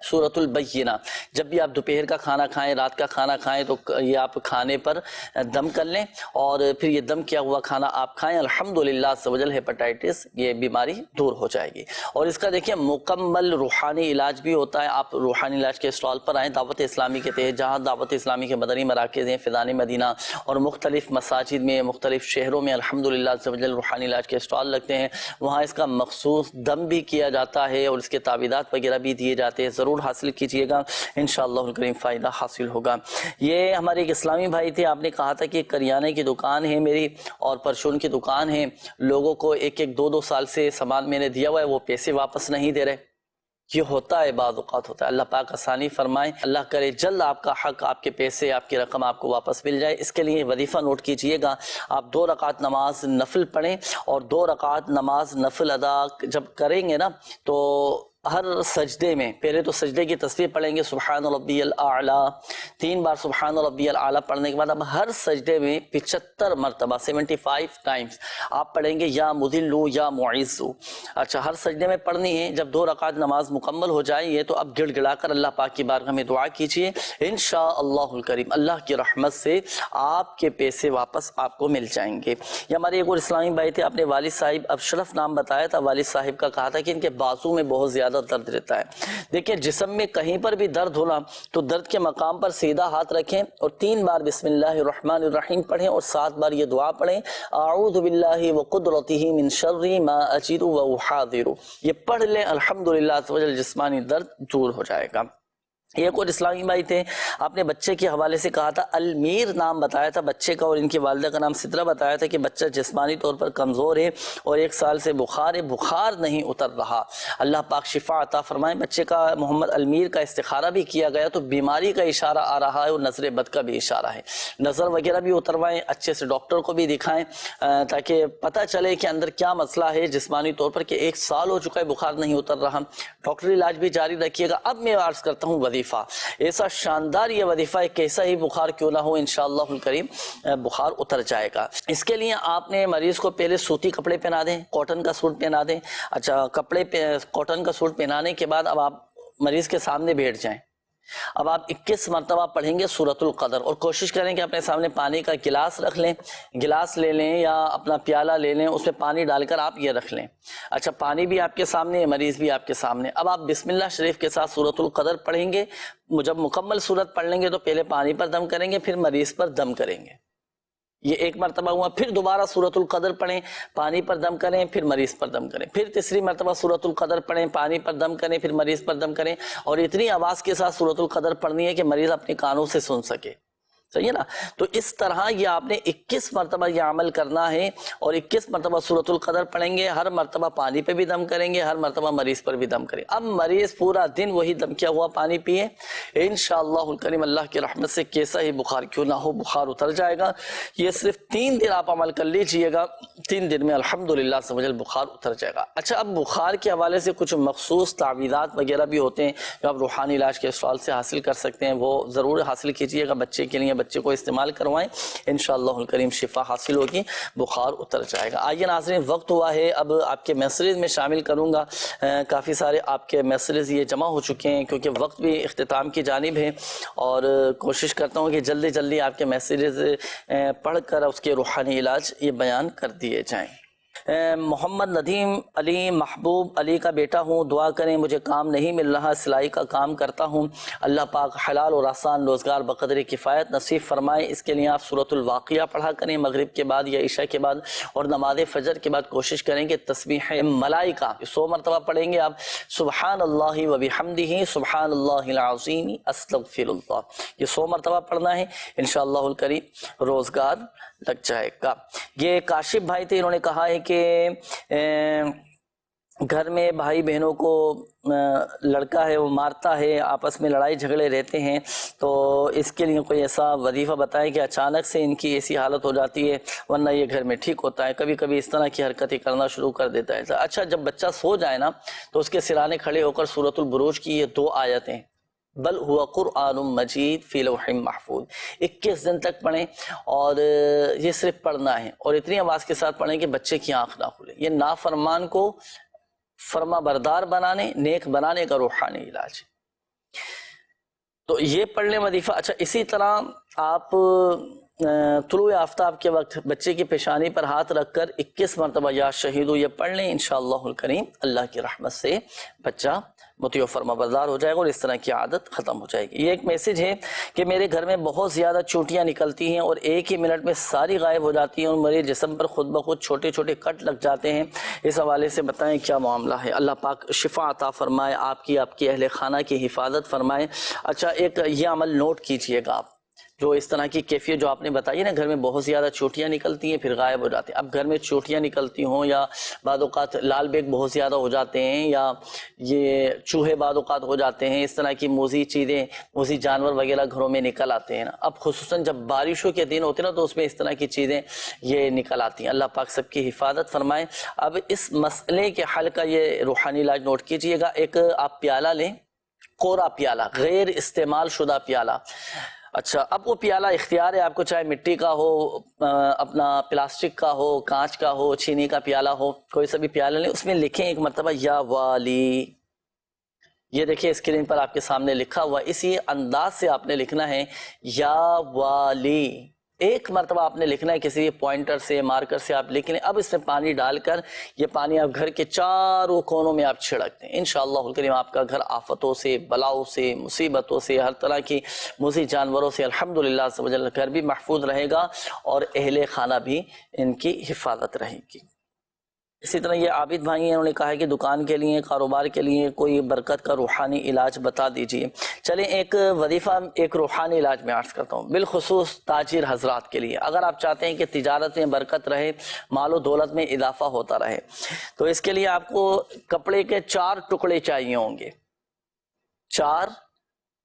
سورۃ البینہ. جب بھی آپ دوپہر کا کھانا کھائیں، رات کا کھانا کھائیں تو یہ آپ کھانے پر دم کر لیں اور پھر یہ دم کیا ہوا کھانا آپ کھائیں. الحمدللہ عز و جل ہیپاٹائٹس یہ بیماری دور ہو جائے گی. اور اس کا دیکھیں مکمل روحانی علاج بھی ہوتا ہے. آپ روحانی علاج کے اسٹال پر آئیں دعوت اسلامی کے تحت، جہاں دعوت اسلامی کے مدنی مراکز ہیں فیضان مدینہ اور مختلف مساجد میں مختلف شہروں میں الحمدللہ عز و جل روحانی علاج کے اسٹال لگتے ہیں. وہاں اس کا مخصوص دم بھی کیا جاتا ہے اور اس کے تعویذات وغیرہ بھی دیے جاتے ہیں. ضرور حاصل کیجئے گا، انشاءاللہ الکریم فائدہ حاصل ہوگا. یہ ہمارے ایک اسلامی بھائی تھے، آپ نے کہا تھا کہ کریانے کی دکان ہے میری اور پرچون کی دکان ہے، لوگوں کو ایک ایک 2 سال سے سامان میں نے دیا ہوا ہے، وہ پیسے واپس نہیں دے رہے. یہ ہوتا ہے، بعض اوقات ہوتا ہے. اللہ پاک آسانی فرمائے، اللہ کرے جلد آپ کا حق، آپ کے پیسے، آپ کی رقم آپ کو واپس مل جائے. اس کے لیے وظیفہ نوٹ کیجئے گا. آپ 2 رکعت نماز نفل پڑھیں اور 2 رکعت نماز نفل ادا جب کریں گے نا تو ہر سجدے میں پہلے تو سجدے کی تسبیح پڑھیں گے سبحان ربی الاعلیٰ، 3 بار سبحان ربی الاعلیٰ پڑھنے کے بعد اب ہر سجدے میں 75 مرتبہ 75 ٹائمز آپ پڑھیں گے یا مذلو یا معزو. اچھا، ہر سجدے میں پڑھنی ہے. جب 2 رکعت نماز مکمل ہو جائے یہ تو اب گڑ گڑا کر اللہ پاک کی بارگاہ میں دعا کیجئے. انشاءاللہ الکریم اللہ کی رحمت سے آپ کے پیسے واپس آپ کو مل جائیں گے. یہ ہمارے ایک اور اسلامی بھائی تھے، اپنے والد صاحب اشرف نام بتایا تھا. والد صاحب کا کہا تھا کہ ان کے بازو میں بہت زیادہ درد رہتا ہے. دیکھیں جسم میں کہیں پر بھی درد ہونا تو درد کے مقام پر سیدھا ہاتھ رکھیں اور 3 بار بسم اللہ الرحمن الرحیم پڑھیں اور 7 بار یہ دعا پڑھیں اعوذ باللہ وقدرتہ من شر ما اجد واحاذر. یہ پڑھ لیں الحمدللہ جسمانی درد دور ہو جائے گا. ایک اور اسلامی بھائی تھے، آپ نے بچے کے حوالے سے کہا تھا، المیر نام بتایا تھا بچے کا اور ان کی والدہ کا نام سدرہ بتایا تھا کہ بچہ جسمانی طور پر کمزور ہے اور 1 سال سے بخار ہے، بخار نہیں اتر رہا. اللہ پاک شفا عطا فرمائیں. بچے کا محمد المیر کا استخارہ بھی کیا گیا تو بیماری کا اشارہ آ رہا ہے اور نظر بد کا بھی اشارہ ہے. نظر وغیرہ بھی اتروائیں، اچھے سے ڈاکٹر کو بھی دکھائیں تاکہ پتہ چلے کہ اندر کیا مسئلہ ہے جسمانی طور پر کہ 1 سال ہو چکا ہے بخار نہیں اتر رہا. ڈاکٹری علاج بھی جاری رکھیے گا. اب میں عرض کرتا ہوں وظیفہ، ایسا شاندار یہ وظیفہ ہے، کیسا ہی بخار کیوں نہ ہو انشاءاللہ الکریم بخار اتر جائے گا. اس کے لیے آپ نے مریض کو پہلے سوتی کپڑے پہنا دیں، کاٹن کا سوٹ پہنا دیں. اچھا، کاٹن کا سوٹ پہنانے کے بعد اب آپ مریض کے سامنے بیٹھ جائیں. اب آپ 21 مرتبہ پڑھیں گے سورۃ القدر اور کوشش کریں کہ اپنے سامنے پانی کا گلاس رکھ لیں، گلاس لے لیں یا اپنا پیالہ لے لیں، اس میں پانی ڈال کر آپ یہ رکھ لیں. اچھا، پانی بھی آپ کے سامنے، مریض بھی آپ کے سامنے. اب آپ بسم اللہ شریف کے ساتھ سورۃ القدر پڑھیں گے. جب مکمل سورت پڑھ لیں گے تو پہلے پانی پر دم کریں گے، پھر مریض پر دم کریں گے. یہ 1 مرتبہ ہوا. پھر دوبارہ سورۃ القدر پڑھیں، پانی پر دم کریں، پھر مریض پر دم کریں. پھر تیسری مرتبہ سورۃ القدر پڑھیں، پانی پر دم کریں، پھر مریض پر دم کریں. اور اتنی آواز کے ساتھ سورۃ القدر پڑھنی ہے کہ مریض اپنے کانوں سے سن سکے. صحیح ہے نا؟ تو اس طرح یہ آپ نے 21 مرتبہ یہ عمل کرنا ہے اور 21 مرتبہ سورۃ القدر پڑھیں گے. ہر مرتبہ پانی پہ بھی دم کریں گے، ہر مرتبہ مریض پر بھی دم کریں. اب مریض پورا دن وہی دم کیا ہوا پانی پیے، انشاءاللہ الکریم اللہ کی رحمت سے کیسا ہی بخار کیوں نہ ہو بخار اتر جائے گا. یہ صرف 3 دن آپ عمل کر لیجئے گا، 3 دن میں الحمدللہ سمجھل بخار اتر جائے گا. اچھا، اب بخار کے حوالے سے کچھ مخصوص تعویذات وغیرہ بھی ہوتے ہیں جو آپ روحانی علاج کے اسٹال سے حاصل کر سکتے ہیں، وہ ضرور حاصل کیجئے گا. بچے کے لیے بچے کو استعمال کروائیں، انشاءاللہ الکریم شفا حاصل ہوگی، بخار اتر جائے گا. آئیے ناظرین، وقت ہوا ہے اب آپ کے میسیج میں شامل کروں گا. کافی سارے آپ کے میسیج یہ جمع ہو چکے ہیں کیونکہ وقت بھی اختتام کی جانب ہے اور کوشش کرتا ہوں کہ جلدی جلدی آپ کے میسیجز پڑھ کر اس کے روحانی علاج یہ بیان کر دیے جائیں. محمد ندیم علی محبوب علی کا بیٹا ہوں، دعا کریں، مجھے کام نہیں مل رہا، سلائی کا کام کرتا ہوں، اللہ پاک حلال اور آسان روزگار بقدر کفایت نصیب فرمائے. اس کے لیے آپ سورۃ الواقعہ پڑھا کریں مغرب کے بعد یا عشاء کے بعد اور نماز فجر کے بعد کوشش کریں کہ تسبیح ملائکہ 100 مرتبہ پڑھیں گے آپ. سبحان اللہ و بحمدہ سبحان اللہ العظیم استغفر اللہ، یہ 100 مرتبہ پڑھنا ہے، انشاءاللہ الکریم روزگار لگ جائے گا. یہ کاشف بھائی تھے، انہوں نے کہا ہے کہ گھر میں بھائی بہنوں کو لڑکا ہے وہ مارتا ہے، آپس میں لڑائی جھگڑے رہتے ہیں، تو اس کے لیے کوئی ایسا وظیفہ بتائیں کہ اچانک سے ان کی ایسی حالت ہو جاتی ہے ورنہ یہ گھر میں ٹھیک ہوتا ہے، کبھی کبھی اس طرح کی حرکتیں کرنا شروع کر دیتا ہے. اچھا، جب بچہ سو جائے نا تو اس کے سرانے کھڑے ہو کر سورۃ البروج کی یہ 2 آیتیں بل ہوا قرآن مجید فی لوح محفوظ 21 دن تک پڑھیں اور یہ صرف پڑھنا ہے اور اتنی آواز کے ساتھ پڑھیں کہ بچے کی آنکھ نہ کھلے. یہ نافرمان کو فرما بردار بنانے، نیک بنانے کا روحانی علاج ہے. تو یہ پڑھ لیں وظیفہ. اچھا اسی طرح آپ طلوع آفتاب کے وقت بچے کی پیشانی پر ہاتھ رکھ کر 21 مرتبہ یا شہیدو یہ پڑھ لیں، انشاءاللہ الکریم اللہ کی رحمت سے بچہ مطیع و فرما بردار ہو جائے گا اور اس طرح کی عادت ختم ہو جائے گی. یہ ایک میسج ہے کہ میرے گھر میں بہت زیادہ چوٹیاں نکلتی ہیں اور ایک ہی منٹ میں ساری غائب ہو جاتی ہیں اور میرے جسم پر خود بخود چھوٹے چھوٹے کٹ لگ جاتے ہیں. اس حوالے سے بتائیں کیا معاملہ ہے. اللہ پاک شفا عطا فرمائے، آپ کی اہل خانہ کی حفاظت فرمائے. اچھا ایک یہ عمل نوٹ کیجئے گا آپ، جو اس طرح کی کیفیت جو آپ نے بتائی نا، گھر میں بہت زیادہ چوٹیاں نکلتی ہیں پھر غائب ہو جاتی ہیں. اب گھر میں چوٹیاں نکلتی ہوں یا بعض اوقات لال بیگ بہت زیادہ ہو جاتے ہیں یا یہ چوہے بعض اوقات ہو جاتے ہیں، اس طرح کی موذی چیزیں، موذی جانور وغیرہ گھروں میں نکل آتے ہیں نا. اب خصوصاً جب بارشوں کے دن ہوتے ہیں نا تو اس میں اس طرح کی چیزیں یہ نکل آتی ہیں. اللہ پاک سب کی حفاظت فرمائے. اب اس مسئلے کے حل کا یہ روحانی علاج نوٹ کیجئے گا. ایک آپ پیالہ لیں، کوڑا پیالہ، غیر استعمال شدہ پیالہ. اچھا اب وہ پیالہ اختیار ہے آپ کو، چاہے مٹی کا ہو، اپنا پلاسٹک کا ہو، کانچ کا ہو، چینی کا پیالہ ہو، کوئی سا بھی پیالہ لیں. اس میں لکھیں ایک مرتبہ یا والی. یہ دیکھیں اسکرین پر آپ کے سامنے لکھا ہوا، اسی انداز سے آپ نے لکھنا ہے یا والی. ایک مرتبہ آپ نے لکھنا ہے، کسی پوائنٹر سے مارکر سے آپ لکھ لیں. اب اس میں پانی ڈال کر یہ پانی آپ گھر کے چاروں کونوں میں آپ چھڑک دیں. انشاءاللہ الکریم آپ کا گھر آفتوں سے، بلاؤں سے، مصیبتوں سے، ہر طرح کی موذی جانوروں سے الحمدللہ عز و جل گھر بھی محفوظ رہے گا اور اہل خانہ بھی ان کی حفاظت رہے گی. اسی طرح یہ عابد بھائی ہیں، انہوں نے کہا ہے کہ دکان کے لیے، کاروبار کے لیے کوئی برکت کا روحانی علاج بتا دیجئے. چلیں ایک وظیفہ، ایک روحانی علاج میں عرض کرتا ہوں، بالخصوص تاجر حضرات کے لیے. اگر آپ چاہتے ہیں کہ تجارت میں برکت رہے، مال و دولت میں اضافہ ہوتا رہے، تو اس کے لیے آپ کو کپڑے کے 4 ٹکڑے چاہیے ہوں گے. 4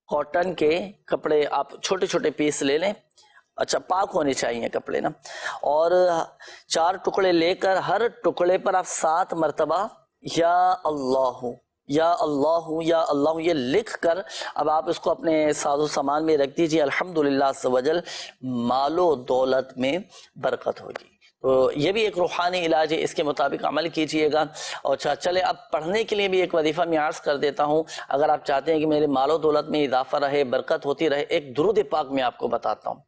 کاٹن کے کپڑے آپ چھوٹے چھوٹے پیس لے لیں. اچھا پاک ہونے چاہیے کپڑے نا. اور 4 ٹکڑے لے کر ہر ٹکڑے پر آپ 7 مرتبہ یا اللہ یا اللہ یا اللہ یہ لکھ کر اب آپ اس کو اپنے ساز و سامان میں رکھ دیجئے. الحمدللہ عز و جل مال و دولت میں برکت ہوگی. تو یہ بھی ایک روحانی علاج ہے، اس کے مطابق عمل کیجئے گا. اور چلے اب پڑھنے کے لیے بھی ایک وظیفہ میں عرض کر دیتا ہوں. اگر آپ چاہتے ہیں کہ میرے مال و دولت میں اضافہ رہے، برکت ہوتی رہے، ایک درود پاک میں آپ کو بتاتا ہوں.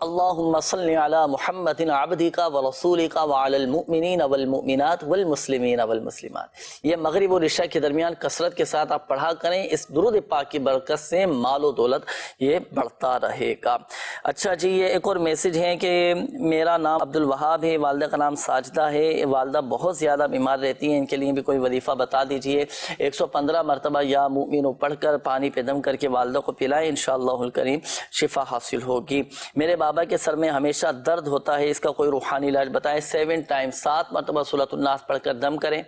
اللہم صلی علی محمد عبدک ورسولک وعلی المؤمنین والمؤمنات والمسلمین والمسلمات. یہ مغرب اور عشاء کے درمیان کثرت کے ساتھ آپ پڑھا کریں. اس درود پاک کی برکت سے مال و دولت یہ بڑھتا رہے گا. اچھا جی یہ ایک اور میسج ہے کہ میرا نام عبد الوہاب ہے، والدہ کا نام ساجدہ ہے، والدہ بہت زیادہ بیمار رہتی ہیں، ان کے لیے بھی کوئی وظیفہ بتا دیجئے. 115 مرتبہ یا مومنو پڑھ کر پانی پہ دم کر کے والدہ کو پلائیں، انشاءاللہ الکریم شفا حاصل ہوگی. میرے بابا کے سر میں ہمیشہ درد ہوتا ہے، اس کا کوئی روحانی علاج بتائیں. 7 ٹائم 7 مرتبہ سورۃ الناس پڑھ کر دم کریں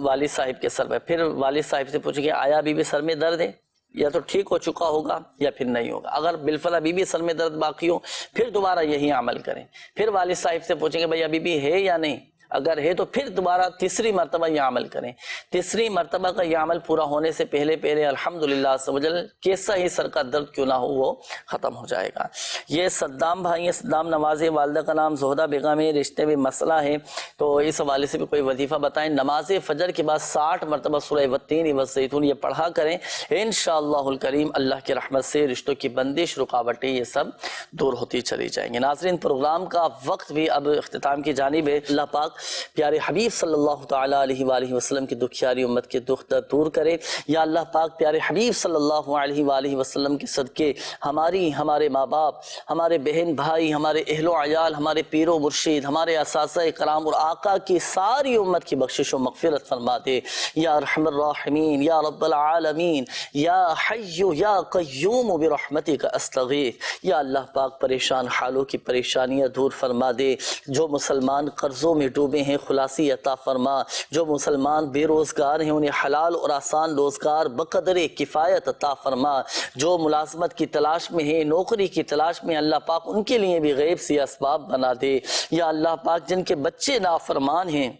والد صاحب کے سر میں. پھر والد صاحب سے پوچھیں کہ آیا ابھی بھی سر میں درد ہے؟ یا تو ٹھیک ہو چکا ہوگا یا پھر نہیں ہوگا. اگر بالفعل ابھی بھی سر میں درد باقی ہو پھر دوبارہ یہی عمل کریں. پھر والد صاحب سے پوچھیں کہ بھائی ابھی بھی ہے یا نہیں، اگر ہے تو پھر دوبارہ تیسری مرتبہ یہ عمل کریں. تیسری مرتبہ کا یہ عمل پورا ہونے سے پہلے الحمدللہ عز و جل کیسا ہی سر کا درد کیوں نہ ہو وہ ختم ہو جائے گا. یہ صدام بھائی ہیں، صدام نواز، والدہ کا نام زہدہ بیگم ہے، رشتے میں مسئلہ ہے، تو اس حوالے سے بھی کوئی وظیفہ بتائیں. نماز فجر کے بعد 60 مرتبہ سورہ والتین والزیتون یہ پڑھا کریں. انشاءاللہ الکریم اللہ کی رحمت سے رشتوں کی بندش، رکاوٹیں یہ سب دور ہوتی چلی جائیں گے. ناظرین پروگرام کا وقت بھی اب اختتام کی جانب ہے. اللہ پاک پیارے حبیب صلی اللہ تعالیٰ علیہ وآلہ وسلم کی دکھیاری امت کے دکھ دور کرے. یا اللہ پاک پیارے حبیب صلی اللہ علیہ وآلہ وسلم کے صدقے ہمارے ماں باپ، ہمارے بہن بھائی، ہمارے اہل و عیال، ہمارے پیر و مرشد، ہمارے اساتذہ کرام اور آقا کی ساری امت کی بخشش و مغفرت فرما دے. یا ارحم الراحمین، یا رب العالمین، یا حی یا قیوم برحمتک استغیث. یا اللہ پاک پریشان حالوں کی پریشانیاں دور فرما دے. جو مسلمان قرضوں میں ڈوبے ہیں خلاصی عطا فرما. جو مسلمان بے روزگار ہیں انہیں حلال اور آسان روزگار بقدر کفایت عطا فرما. جو ملازمت کی تلاش میں ہیں، نوکری کی تلاش میں، اللہ پاک ان کے لیے بھی غیب سے اسباب بنا دے. یا اللہ پاک جن کے بچے نافرمان ہیں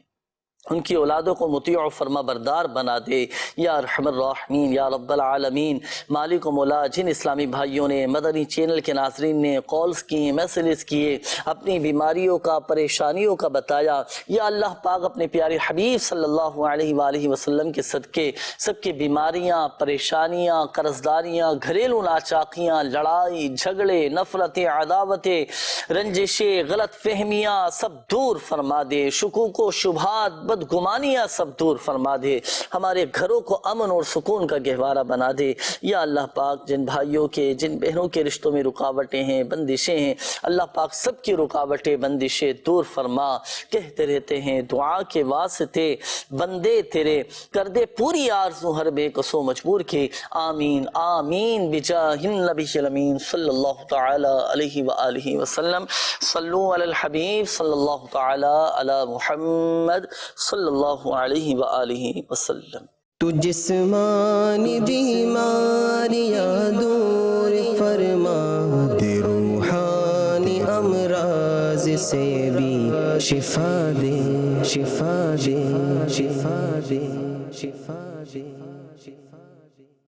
ان کی اولادوں کو مطیع و فرما بردار بنا دے یا ارحم الراحمین یا رب العالمین۔ مالک و مولا، جن اسلامی بھائیوں نے مدنی چینل کے ناظرین نے کالز کیے، میسیجز کیے، اپنی بیماریوں کا پریشانیوں کا بتایا، یا اللہ پاک اپنے پیارے حبیب صلی اللہ علیہ وآلہ وسلم کے صدقے سب کی بیماریاں، پریشانیاں، قرضداریاں، گھریلو ناچاکیاں، لڑائی جھگڑے، نفرتیں، عداوتیں، رنجشیں، غلط فہمیاں سب دور فرما دے، شکوک و شبہات، بدگمانیاں سب دور فرما دے، ہمارے گھروں کو امن اور سکون کا گہوارہ بنا دے یا اللہ پاک۔ جن بھائیوں کے، جن بہنوں کے رشتوں میں رکاوٹیں ہیں، بندشیں ہیں، اللہ پاک سب کی رکاوٹیں، بندشیں دور فرما۔ کہتے رہتے ہیں دعا کے واسطے بندے تیرے، کر دے پوری آرزو ہر بے قصو مجبور کی، آمین آمین بجاہ النبی الامین صلی اللہ تعالی علیہ وآلہ وسلم۔ صلو علی الحبیب صلی اللہ تعالی علی محمد صلی اللہ علیہ وآلہ وسلم۔ تو جسمانی بیماریاں دور فرما دے، روحانی امراض سے بھی شفا دے، شفا دے، شفا دے، شفا دے، شفا